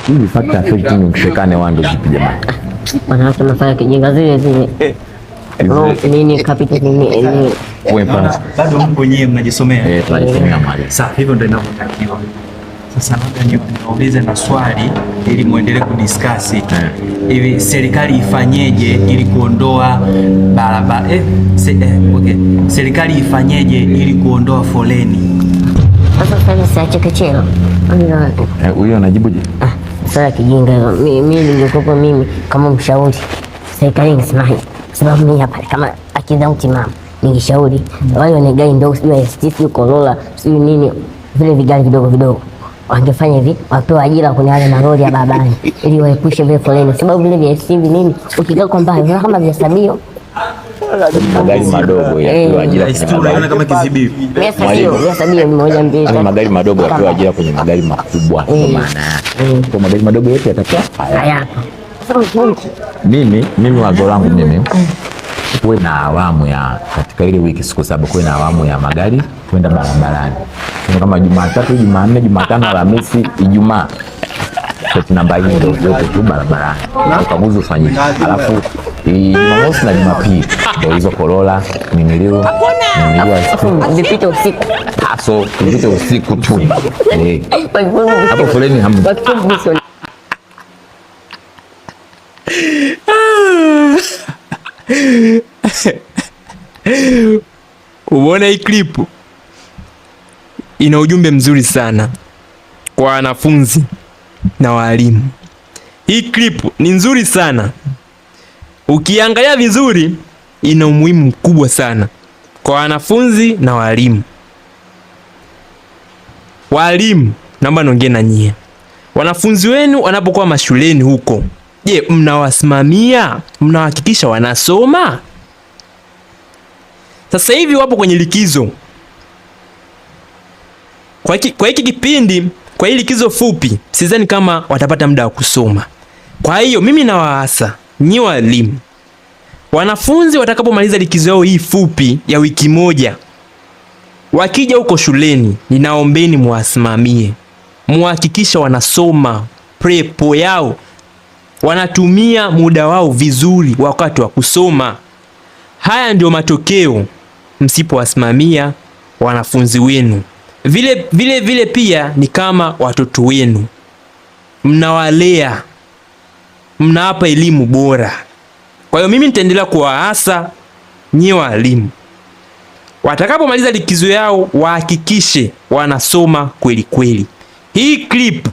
Hivi factor affecting mshekane wangu vipi jamani? Wanawake mafanya kijinga zile zile. Nini capital nini bado mko nyewe mnajisomea. Tunajisomea mali. Sasa hivyo ndio inavyotakiwa. Sasa labda niwaulize na swali ili muendelee kudiscuss. Hivi serikali ifanyeje ili kuondoa barabara serikali ifanyeje ili kuondoa foleni? Sasa siachekechea. Huyo anajibuje? Sasa kijinga mimi ningekuwa mimi kama mshauri serikali ingesemaje? Sababu mimi hapa kama akidha mtimama ningeshauri wale wenye gari ndogo sio STF Corolla sio nini vile vigari vidogo vidogo wangefanya hivi, wapewe ajira kwenye wale malori ya barabarani ili waepushe vile foleni, sababu vile vya STV nini ukikaa kwa mbali unaona kama vya sabio magari madogo yapewe ajira unaona kama kizibii. Vya sabio ni moja mbili tatu. Magari madogo yapewe ajira kwenye magari makubwa, kwa maana kwa magari madogo yote yatakuwa hayapo. Mimi wazo langu mimi kuwe na awamu ya katika ile wiki siku 7 kuwe na awamu ya magari kwenda barabarani kama Jumatatu, Jumanne, Jumatano, Alhamisi, Ijumaa namba hiyo yote tu barabarani ukaguzi ufanyike. Alafu Jumamosi na Jumapili ndio hizo Corolla niniliwa vipite usiku vipite usiku tu hapo foleni hamna. Umeona hii clip ina ujumbe mzuri sana kwa wanafunzi na walimu. Hii clip ni nzuri sana, ukiangalia vizuri ina umuhimu mkubwa sana kwa wanafunzi na walimu. Walimu, naomba niongee na nyie. Wanafunzi wenu wanapokuwa mashuleni huko, je, mnawasimamia? Mnahakikisha wanasoma? Sasa hivi wapo kwenye likizo. Kwa hiki kipindi, kwa hii likizo fupi, sidhani kama watapata muda wa kusoma. Kwa hiyo mimi nawaasa nyi walimu, wanafunzi watakapomaliza likizo yao hii fupi ya wiki moja, wakija huko shuleni, ninaombeni muwasimamie. Muhakikisha wanasoma prepo yao, wanatumia muda wao vizuri wakati wa kusoma. Haya ndio matokeo msipowasimamia wanafunzi wenu. Vile pia ni kama watoto wenu, mnawalea, mnawapa elimu bora. Kwa hiyo mimi nitaendelea kuwaasa nyie walimu, watakapomaliza likizo yao wahakikishe wanasoma kweli kweli. Hii clip